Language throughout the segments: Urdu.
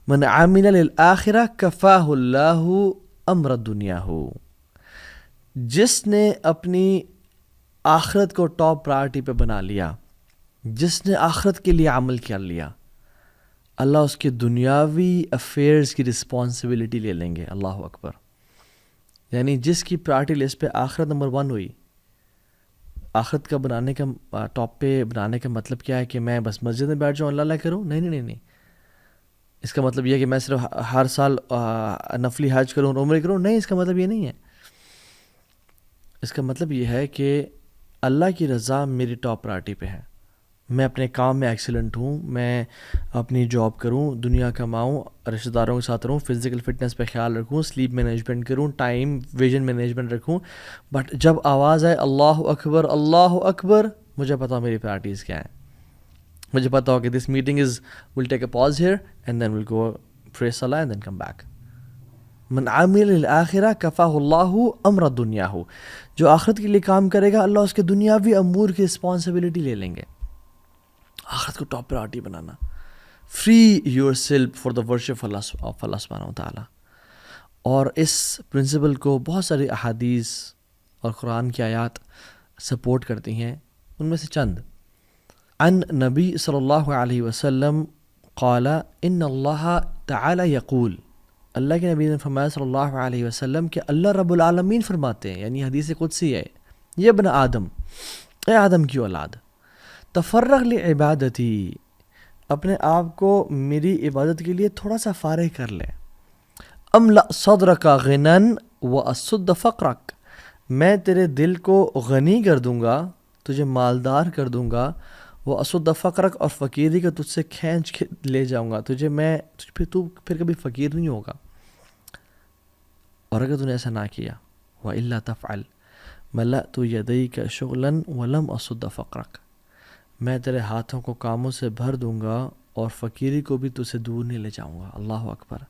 من عمل للآخرہ کفاہ اللہ امر دنیا، جس نے اپنی آخرت کو ٹاپ پرائرٹی پہ بنا لیا، جس نے آخرت کے لیے عمل کر لیا، اللہ اس کے دنیاوی افیئرز کی رسپانسبلٹی لے لیں گے. اللہ اکبر. یعنی جس کی پرائرٹی لسٹ پہ آخرت نمبر 1 ہوئی. آخرت کا بنانے کا ٹاپ پہ بنانے کا مطلب کیا ہے کہ میں بس مسجد میں بیٹھ جاؤں اللہ اللہ کروں؟ نہیں نہیں نہیں. اس کا مطلب یہ ہے کہ میں صرف ہر سال نفلی حج کروں، عمرے کروں؟ نہیں، اس کا مطلب یہ نہیں ہے. اس کا مطلب یہ ہے کہ اللہ کی رضا میری ٹاپ پرائرٹی پہ ہے. میں اپنے کام میں ایکسیلنٹ ہوں، میں اپنی جاب کروں، دنیا کماؤں، رشتہ داروں کے ساتھ رہوں، فزیکل فٹنس پہ خیال رکھوں، سلیپ مینجمنٹ کروں، ٹائم ویژن مینجمنٹ رکھوں. بٹ جب آواز آئے اللہ اکبر اللہ اکبر، مجھے پتا ہو میری پرائرٹیز کیا ہیں. مجھے پتا ہو کہ this meeting will take a pause here and then will go pray صلاۃ اینڈ دین کم بیک. من عامل للآخرہ کفاہ اللہ امر دنیا، جو آخرت کے لیے کام کرے گا اللہ اس کے دنیاوی امور کی رسپانسبلٹی لے لیں گے. آخرت کو ٹاپ پرائرٹی بنانا. Free yourself for the worship of اللہ سبحانہ و تعالیٰ. اور اس پرنسپل کو بہت ساری احادیث اور قرآن کی آیات سپورٹ کرتی ہیں. ان میں سے چند. عن نبی صلی اللہ علیہ وسلم قال ان اللہ تعالی یقول، اللہ کے نبی نے فرمایا صلی اللہ علیہ وسلم کہ اللہ رب العالمین فرماتے ہیں، یعنی حدیث قدسی ہے، یہ ابن آدم، اے آدم کی اولاد، تفرغ لعبادتی، اپنے آپ کو میری عبادت کے لیے تھوڑا سا فارغ کر لے. املأ صدرک غنن واسد فقرک، میں تیرے دل کو غنی کر دوں گا، تجھے مالدار کر دوں گا. وہ اسد فقرک، اور فقیری کا تجھ سے کھینچ کے لے جاؤں گا، تو پھر کبھی فقیر نہیں ہوگا. اور اگر تو نے ایسا نہ کیا، وَإِلَّا تَفْعَلْ مَلَأْتُ يَدَيْكَ شُغْلًا وَلَمْ أَصُدَّ فَقْرَكَ، میں تیرے ہاتھوں کو کاموں سے بھر دوں گا اور فقیری کو بھی تجھ سے دور نہیں لے جاؤں گا. اللہ اکبر.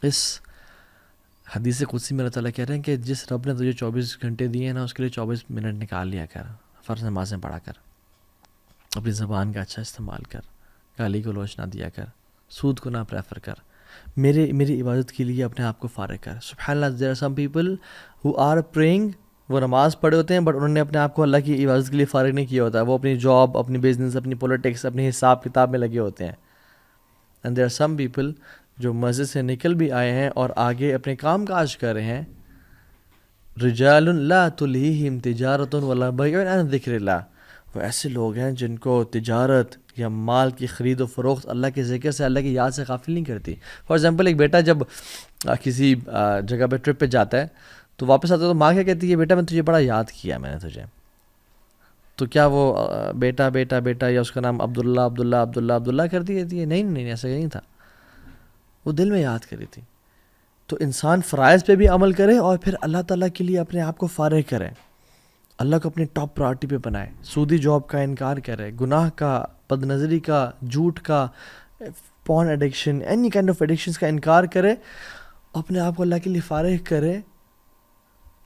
اس حدیث قدسی میں اللہ تعالیٰ کہہ رہے ہیں کہ جس رب نے تجھے 24 گھنٹے دیے ہیں نا، اس کے لیے 24 منٹ نکال لیا کر، فرض نمازیں پڑھا کر، اپنی زبان کا اچھا استعمال کر، گالی گلوچ نہ دیا کر، سود کو نہ پریفر کر، میری عبادت کے لیے اپنے آپ کو فارغ کر. سبحان اللہ. there are some people who are praying، وہ نماز پڑھے ہوتے ہیں بٹ انہوں نے اپنے آپ کو اللہ کی عبادت کے لیے فارغ نہیں کیا ہوتا ہے. وہ اپنی جاب، اپنی بزنس، اپنی پولیٹکس، اپنی حساب کتاب میں لگے ہوتے ہیں. and there are some people جو مسجد سے نکل بھی آئے ہیں اور آگے اپنے کام کاج کر رہے ہیں. رجال لا تلہیہم تجارت ولا بیع عن ذکر اللہ، وہ ایسے لوگ ہیں جن کو تجارت یا مال کی خرید و فروخت اللہ کے ذکر سے، اللہ کی یاد سے غافل نہیں کرتی. فار ایگزامپل، ایک بیٹا جب کسی جگہ پہ ٹرپ پہ جاتا ہے تو واپس آتا ہے تو ماں کیا کہتی ہے؟ بیٹا میں تجھے بڑا یاد کیا میں نے تجھے. تو کیا وہ بیٹا بیٹا بیٹا یا اس کا نام عبداللہ عبداللہ عبداللہ عبداللہ کرتی رہتی ہے؟ نہیں، ایسا نہیں تھا. وہ دل میں یاد کری تھی. تو انسان فرائض پہ بھی عمل کرے اور پھر اللہ تعالیٰ کے لیے اپنے آپ کو فارغ کرے، اللہ کو اپنی ٹاپ پرائرٹی پہ بنائے. سودی جاب کا انکار کرے، گناہ کا، بد نظری کا، جھوٹ کا، porn addiction, any kind of addictions کا انکار کرے، اپنے آپ کو اللہ کے لیے فارغ کرے.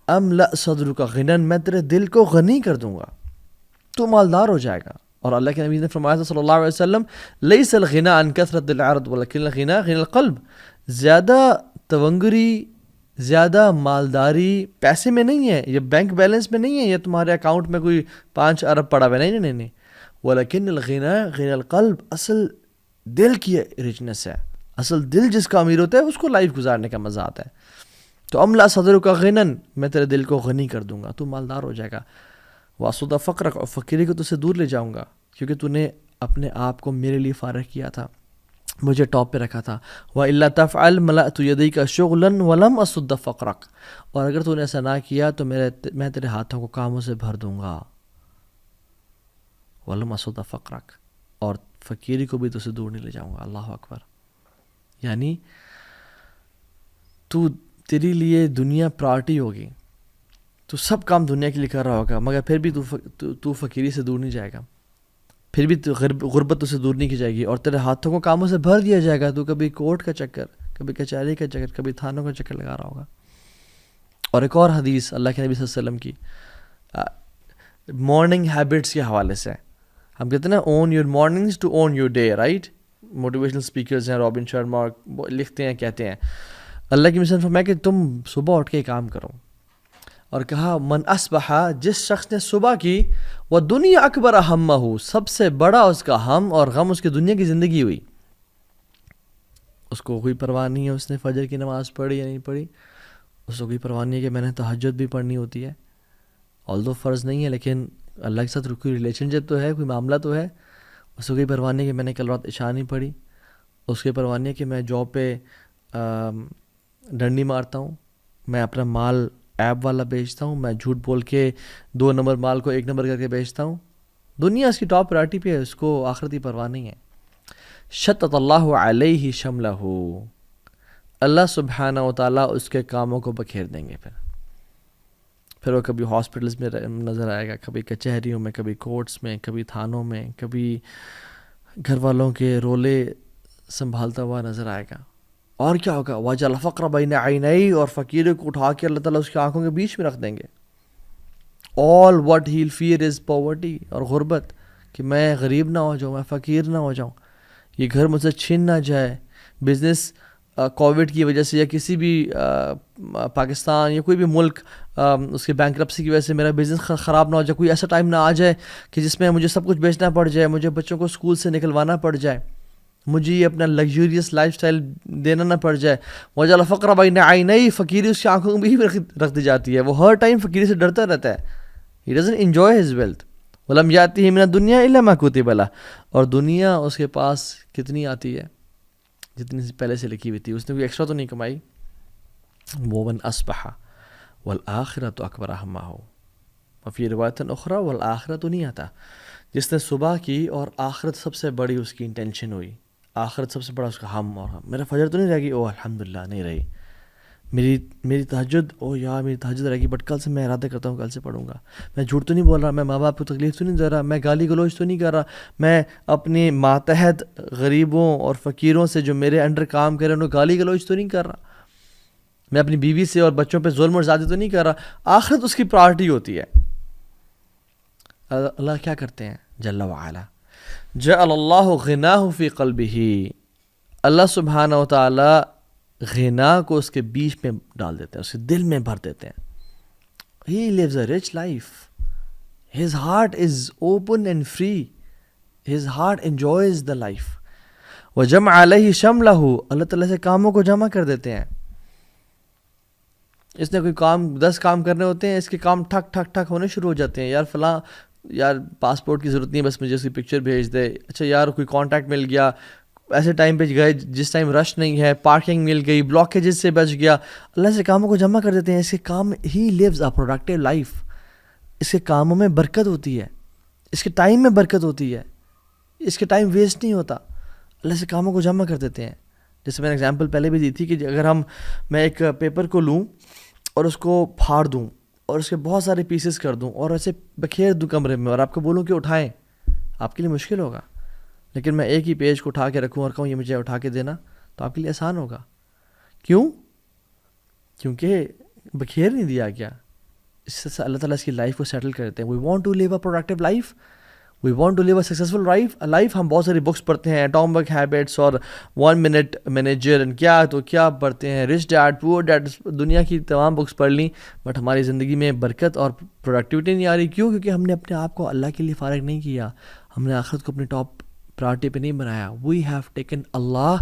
املأ صدرک غنن، میں تیرے دل کو غنی کر دوں گا، تو مالدار ہو جائے گا. اور اللہ کے نبی نے فرمایا تھا صلی اللہ علیہ وسلم، لیس الغنی عن کثرت العرض ولکن الغنی غنی القلب، زیادہ تونگری، زیادہ مالداری پیسے میں نہیں ہے، یہ بینک بیلنس میں نہیں ہے، یہ تمہارے اکاؤنٹ میں کوئی 5 ارب پڑا ہوا ہے، نہیں. ولیکن الغنی غنی القلب، اصل دل کی ریچنس ہے. اصل دل جس کا امیر ہوتا ہے اس کو لائف گزارنے کا مزہ آتا ہے. تو املا صدرک غنن، میں تیرے دل کو غنی کر دوں گا، تو مالدار ہو جائے گا. واسد فقرک، اور فقیری کو تجھ سے دور لے جاؤں گا، کیونکہ تو نے اپنے آپ کو میرے لیے فارغ کیا تھا، مجھے ٹاپ پہ رکھا تھا. وَإِلَّا تَفْعَلْ مَلَأْتُ يَدَيْكَ شُغْلًا وَلَمْ أَصُدَّ فَقْرَكَ، اور اگر تو نے ایسا نہ کیا تو میں تیرے ہاتھوں کو کاموں سے بھر دوں گا. وَلَمْ أَصُدَّ فَقْرَكَ، اور فقیری کو بھی تو سے دور نہیں لے جاؤں گا. اللہ اکبر. یعنی تیری لیے دنیا پرائرٹی ہوگی، تو سب کام دنیا کے لیے کر رہا ہوگا، مگر پھر بھی تو فقیری سے دور نہیں جائے گا، پھر بھی غربت تو سے دور نہیں کی جائے گی، اور تیرے ہاتھوں کو کاموں سے بھر دیا جائے گا. تو کبھی کورٹ کا چکر، کبھی کچہری کا چکر، کبھی تھانوں کا چکر لگا رہا ہوگا. اور ایک اور حدیث اللہ کے نبی صلی اللہ علیہ وسلم کی مارننگ ہیبٹس کے حوالے سے، ہم کہتے ہیں نا own your mornings to own your day, right? Motivational speakers ہیں رابن شرما، وہ لکھتے ہیں، کہتے ہیں اللہ کی مثال فرمایا کہ تم صبح اٹھ کے کام کرو، اور کہا من اصبح، جس شخص نے صبح کی، وہ دنیا اکبر ہمہ، سب سے بڑا اس کا ہم اور غم اس کی دنیا کی زندگی ہوئی، اس کو کوئی پرواہ نہیں ہے اس نے فجر کی نماز پڑھی یا نہیں پڑھی، اس کو کوئی پرواہ نہیں ہے کہ میں نے تہجد بھی پڑھنی ہوتی ہے، آلدو فرض نہیں ہے لیکن اللہ کے ساتھ کوئی ریلیشن شپ تو ہے، کوئی معاملہ تو ہے، اس کو کوئی پرواہ نہیں کہ میں نے کل رات عشاء نہیں پڑھی، اس کی پرواہ نہیں کہ میں جاب پہ ڈنڈی مارتا ہوں، میں اپنا مال ایپ والا بیچتا ہوں، میں جھوٹ بول کے 2 نمبر مال کو 1 نمبر کر کے بیچتا ہوں، دنیا اس کی ٹاپ پرائرٹی پہ ہے، اس کو آخرتی پرواہ نہیں ہے۔ شتت اللہ علیہ شملہ، اللہ سبحانہ و تعالیٰ اس کے کاموں کو بکھیر دیں گے، پھر وہ کبھی ہاسپٹلز میں نظر آئے گا، کبھی کچہریوں میں، کبھی کورٹس میں، کبھی تھانوں میں، کبھی گھر والوں کے رولے سنبھالتا ہوا نظر آئے گا۔ اور کیا ہوگا؟ وَجَعَلَ الْفَقْرَ بَيْنَ عَيْنَيْهِ، اور فقیر کو اٹھا کے اللہ تعالیٰ اس کی آنکھوں کے بیچ میں رکھ دیں گے۔ all what he'll fear is poverty، اور غربت، کہ میں غریب نہ ہو جاؤں، میں فقیر نہ ہو جاؤں، یہ گھر مجھ سے چھین نہ جائے، بزنس کووڈ کی وجہ سے یا کسی بھی پاکستان یا کوئی بھی ملک اس کے بینکرپسی کی وجہ سے میرا بزنس خراب نہ ہو جائے، کوئی ایسا ٹائم نہ آ جائے کہ جس میں مجھے سب کچھ بیچنا پڑ جائے، مجھے بچوں کو اسکول سے نکلوانا پڑ جائے، مجھے یہ اپنا لگژریس لائف سٹائل دینا نہ پڑ جائے۔ وجعل الفقر بین عینیہ، فقیری اس کی آنکھوں میں بھی رکھ دی جاتی ہے، وہ ہر ٹائم فقیری سے ڈرتا رہتا ہے، he doesn't enjoy his wealth۔ ولم یاتہ من الدنیا الا ما کتب لہ، اور دنیا اس کے پاس کتنی آتی ہے؟ جتنی پہلے سے لکھی ہوئی تھی، اس نے کوئی ایکسٹرا تو نہیں کمائی۔ ومن اصبح والآخرۃ اکبر ہمہ، وفی روایت اخری والآخرۃ نیتہ، جس نے صبح کی اور آخرت سب سے بڑی اس کی انٹینشن ہوئی، آخرت سب سے بڑا اس کا ہم، اور ہم میرا فجر تو نہیں رہے گی، او الحمدللہ نہیں رہی، میری تہجد، او یار میری تہجد رہے گی، بٹ کل سے میں ارادہ کرتا ہوں کل سے پڑھوں گا، میں جھوٹ تو نہیں بول رہا، میں ماں باپ کو تکلیف تو نہیں دے رہا، میں گالی گلوچ تو نہیں کر رہا، میں اپنے ماتحت غریبوں اور فقیروں سے جو میرے انڈر کام کرے انہوں گالی گلوچ تو نہیں کر رہا، میں اپنی بیوی سے اور بچوں پہ ظلم اور زیادتی تو نہیں کر رہا۔ آخرت اس کی پرائرٹی ہوتی ہے۔ اللہ کیا کرتے ہیں جل وعلا؟ جعل اللہ غناہ فی قلبہ، اللہ سبحانہ و تعالی غنا کو اس کے بیچ میں ڈال دیتے ہیں، اس کے دل میں بھر دیتے ہیں۔ He lives a rich life. His heart is open and free. His heart enjoys the life. وَجَمْعَ عَلَيْهِ شَمْلَهُ، اللہ تعالیٰ سے کاموں کو جمع کر دیتے ہیں۔ اس نے کوئی کام 10 کام کرنے ہوتے ہیں، اس کے کام ٹھک ٹھک ٹھک ہونے شروع ہو جاتے ہیں، یار فلاں، یار پاسپورٹ کی ضرورت نہیں ہے، بس مجھے اس کی پکچر بھیج دے، اچھا یار کوئی کانٹیکٹ مل گیا، ایسے ٹائم پہ گئے جس ٹائم رش نہیں ہے، پارکنگ مل گئی، بلاکیجز سے بچ گیا، اللہ سے کاموں کو جمع کر دیتے ہیں۔ اس کے کام، ہی لیوز اے پروڈکٹیو لائف، اس کے کاموں میں برکت ہوتی ہے، اس کے ٹائم میں برکت ہوتی ہے، اس کے ٹائم ویسٹ نہیں ہوتا، اللہ سے کاموں کو جمع کر دیتے ہیں۔ جیسے میں نے اگزامپل پہلے بھی دی تھی کہ اگر میں ایک پیپر کو لوں اور اس کو پھاڑ دوں اور اس کے بہت سارے پیسز کر دوں اور ایسے بکھیر دوں کمرے میں اور آپ کو بولوں کہ اٹھائیں، آپ کے لیے مشکل ہوگا، لیکن میں ایک ہی پیج کو اٹھا کے رکھوں اور کہوں یہ مجھے اٹھا کے دینا، تو آپ کے لیے آسان ہوگا۔ کیوں؟ کیونکہ بکھیر نہیں دیا گیا۔ اس سے اللہ تعالیٰ اس کی لائف کو سیٹل کرتے ہیں۔ We want to live a productive life, we want to live a successful life. ہم بہت ساری بکس پڑھتے ہیں، ایٹامک ہیبٹس اور 1 منٹ مینیجر، کیا پڑھتے ہیں، رچ ڈیڈ پور ڈیڈ، دنیا کی تمام بکس پڑھ لیں، بٹ ہماری زندگی میں برکت اور پروڈکٹیوٹی نہیں آ رہی۔ کیوں؟ کیونکہ ہم نے اپنے آپ کو اللہ کے لیے فارغ نہیں کیا، ہم نے آخرت کو اپنی ٹاپ پرائرٹی پہ نہیں بنایا۔ We have taken Allah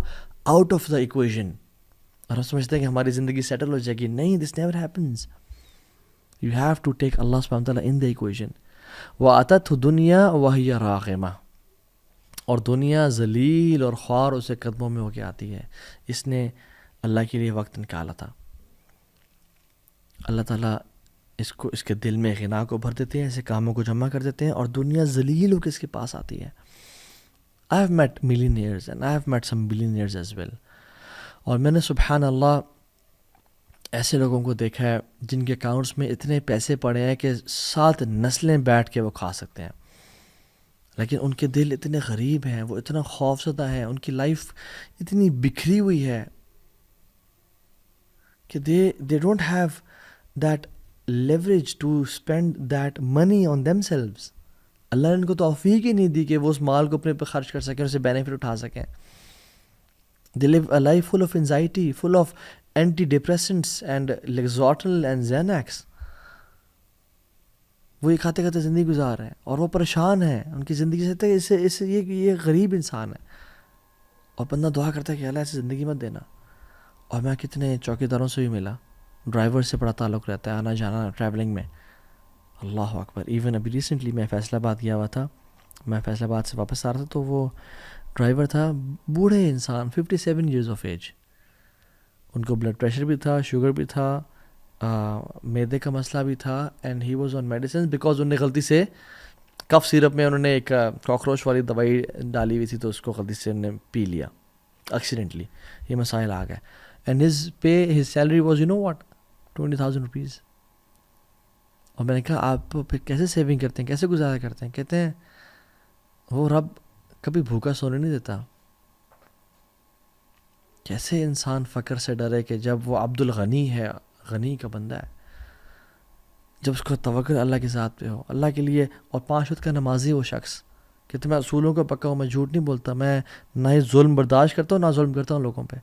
out of the equation, اور ہم سمجھتے ہیں کہ ہماری زندگی سیٹل ہو جائے گی۔ نہیں، this never happens. You have to take اللہ سبحانہ تعالیٰ ان دا ایکویژن۔ وَأَتَتْهُ دُنْيَا وَهِيَ رَاغِمَةٌ، اور دنیا ذلیل اور خوار اسے قدموں میں ہو کے آتی ہے۔ اس نے اللہ کے لیے وقت نکالا تھا۔ اللہ تعالیٰ اس کے دل میں غنا کو بھر دیتے ہیں، ایسے کاموں کو جمع کر دیتے ہیں، اور دنیا ذلیل ہو کے اس کے پاس آتی ہے۔ I have met millionaires and I have met some billionaires as well، اور میں نے سبحان اللہ ایسے لوگوں کو دیکھا ہے جن کے اکاؤنٹس میں اتنے پیسے پڑے ہیں کہ 7 نسلیں بیٹھ کے وہ کھا سکتے ہیں، لیکن ان کے دل اتنے غریب ہیں، وہ اتنا خوف زدہ ہیں، ان کی لائف اتنی بکھری ہوئی ہے کہ they don't have that leverage to spend that money on themselves۔ اللہ نے ان کو توفیق ہی نہیں دی کہ وہ اس مال کو اپنے پہ خرچ کر سکیں، اسے بینیفٹ اٹھا سکیں۔ They live a life full of anxiety, full of antidepressants and Lexotanil and Xanax. وہ یہ کھاتے کھاتے زندگی گزار رہے ہیں اور وہ پریشان ہیں ان کی زندگی سے. اس یہ غریب انسان ہے اور بندہ دعا کرتا ہے کہ اللہ ایسی زندگی مت دینا. اور میں کتنے چوکیداروں سے بھی ملا, ڈرائیور سے بڑا تعلق رہتا ہے, آنا جانا ٹریولنگ میں. اللہ اکبر. ایون ابھی ریسنٹلی میں فیصل آباد گیا ہوا تھا, میں فیصل آباد سے واپس آ رہا تھا, تو وہ ڈرائیور تھا بوڑھے انسان 57 ایئرز آف ایج. ان کو بلڈ پریشر بھی تھا, شوگر بھی تھا, میدے کا مسئلہ بھی تھا, and he was on medicine because انہوں نے غلطی سے کف سیرپ میں انہوں نے ایک کاکروچ والی دوائی ڈالی ہوئی تھی, تو اس کو غلطی سے انہوں نے پی لیا ایکسیڈنٹلی. یہ مسائل آ گئے. And his salary was you know what 20,000 rupees. اور میں نے کہا آپ پھر کیسے سیونگ کرتے ہیں, کیسے گزارا کرتے ہیں؟ کہتے ہیں وہ رب کبھی بھوکا سونے نہیں دیتا. کیسے انسان فقر سے ڈرے کہ جب وہ عبد الغنی ہے, غنی کا بندہ ہے, جب اس کو توکل اللہ کے ذات پہ ہو, اللہ کے لیے, اور 5 وقت کا نمازی وہ شخص. کہتے میں اصولوں کا پکا ہوں, میں جھوٹ نہیں بولتا, میں نہ ہی ظلم برداشت کرتا ہوں نہ ظلم کرتا ہوں لوگوں پہ.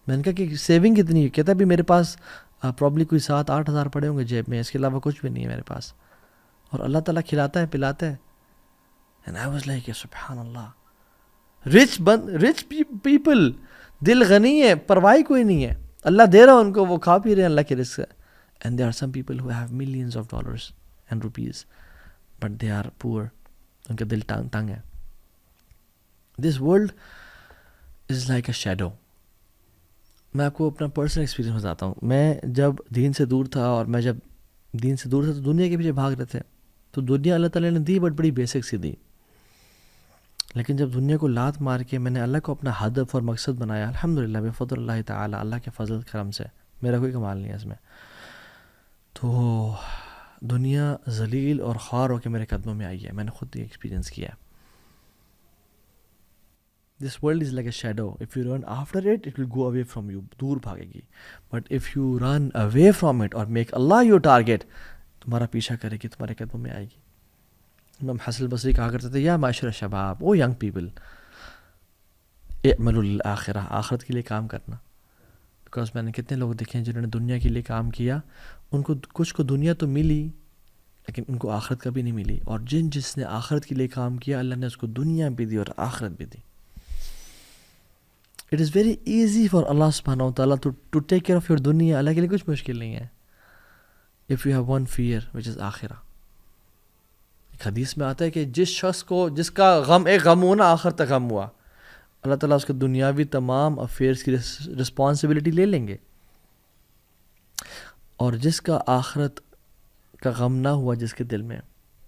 میں نے کہا کہ سیونگ کتنی ہے؟ کہتا ہے بھی میرے پاس پرابلی کوئی 7-8 ہزار پڑے ہوں گے جیب میں, اس کے علاوہ کچھ بھی نہیں ہے میرے پاس, اور اللہ تعالیٰ کھلاتا ہے پلاتا ہے. And I was like سبحان اللہ. رچ پیپل, دل غنی ہے, پرواہ کوئی نہیں ہے, اللہ دے رہا ان کو, وہ کھا پی رہے ہیں اللہ کے رزق سے. And there are some people who have millions of dollars and rupees but they are poor. ان کا دل تنگ ہے. This world is like a shadow. میں آپ کو اپنا پرسنل ایکسپیرینس بتاتا ہوں. میں جب دین سے دور تھا, اور میں جب دین سے دور تھا تو دنیا کے پیچھے بھاگ رہے تھے. تو دنیا اللہ تعالیٰ نے دی بٹ بڑی بیسک سی دی. لیکن جب دنیا کو لات مار کے میں نے اللہ کو اپنا ہدف اور مقصد بنایا, الحمدللہ بفضل اللہ تعالیٰ, اللہ کے فضل کرم سے, میرا کوئی کمال نہیں ہے اس میں, تو دنیا ذلیل اور خوار ہو کے میرے قدموں میں آئی ہے. میں نے خود یہ ایکسپیرینس کیا ہے. This world is like a shadow. If you run after it, it will go away from you. دور بھاگے گی. But if you run away from it or make Allah your target, تمہارا پیچھا کرے گی, تمہارے قدموں میں آئے گی. امام حسن البصری کہا کرتے تھے, یا معاشر شباب, او ینگ پیپل, اعملوا للآخرہ, آخرت کے لیے کام کرنا. بیکاز میں نے کتنے لوگ دیکھے ہیں جنہوں نے دنیا کے لیے کام کیا, ان کو کچھ کو دنیا تو ملی لیکن ان کو آخرت کبھی نہیں ملی. اور جس نے آخرت کے لیے کام کیا, اللہ نے اس کو دنیا بھی دی اور آخرت بھی دی. It is very easy for Allah subhanahu wa ta'ala to take care of your dunya. اللہ کے لیے کچھ مشکل نہیں ہے. If you have one fear which is آخرہ. ایک حدیث میں آتا ہے کہ جس شخص کو, جس کا غم ایک غم ہو نا, آخر تک غم ہوا, اللہ تعالیٰ اس کے دنیاوی تمام افیئرس کی رسپانسبلٹی لے لیں گے. اور جس کا آخرت کا غم نہ ہوا جس کے دل میں,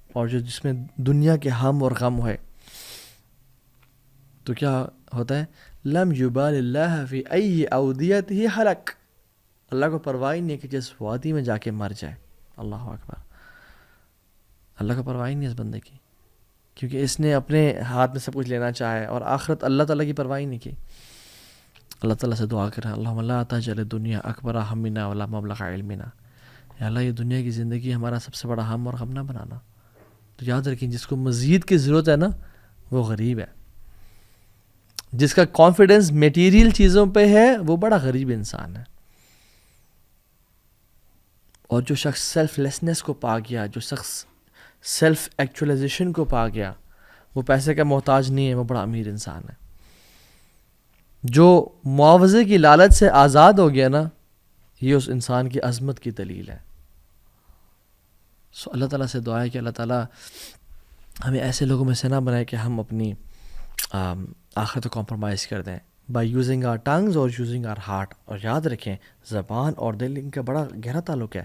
اور جس میں دنیا کے ہم اور غم ہے, تو کیا ہوتا ہے, لم یبال اللہ فی ای اودیتہ حلق. اللہ کو پرواہ نہیں ہے کہ جس وادی میں جا کے مر جائے. اللہ اکبر. اللہ کو پرواہ نہیں ہے اس بندے کی, کیونکہ اس نے اپنے ہاتھ میں سب کچھ لینا چاہے, اور آخرت اللہ تعالیٰ کی پرواہ نہیں کی. اللہ تعالیٰ سے دعا کریں, اللہم لا تجعل دنیا اکبر ہمنا ولا مبلغ علمنا. یا اللہ یہ دنیا کی زندگی ہمارا سب سے بڑا ہم اور غم نہ بنانا. تو یاد رکھیں, جس کو مزید کی ضرورت ہے نا, وہ غریب ہے. جس کا کانفیڈنس میٹیریل چیزوں پہ ہے, وہ بڑا غریب انسان ہے. اور جو شخص سیلف لیسنس کو پا گیا, جو شخص سیلف ایکچولائزیشن کو پا گیا, وہ پیسے کا محتاج نہیں ہے, وہ بڑا امیر انسان ہے. جو معاوضے کی لالچ سے آزاد ہو گیا نا, یہ اس انسان کی عظمت کی دلیل ہے. سو اللہ تعالیٰ سے دعا ہے کہ اللہ تعالیٰ ہمیں ایسے لوگوں میں سے نہ بنائے کہ ہم اپنی آخرت کو کمپرومائز کر دیں بائی یوزنگ آر ٹنگز اور یوزنگ آر ہارٹ. اور یاد رکھیں, زبان اور دل ان کا بڑا گہرا تعلق ہے.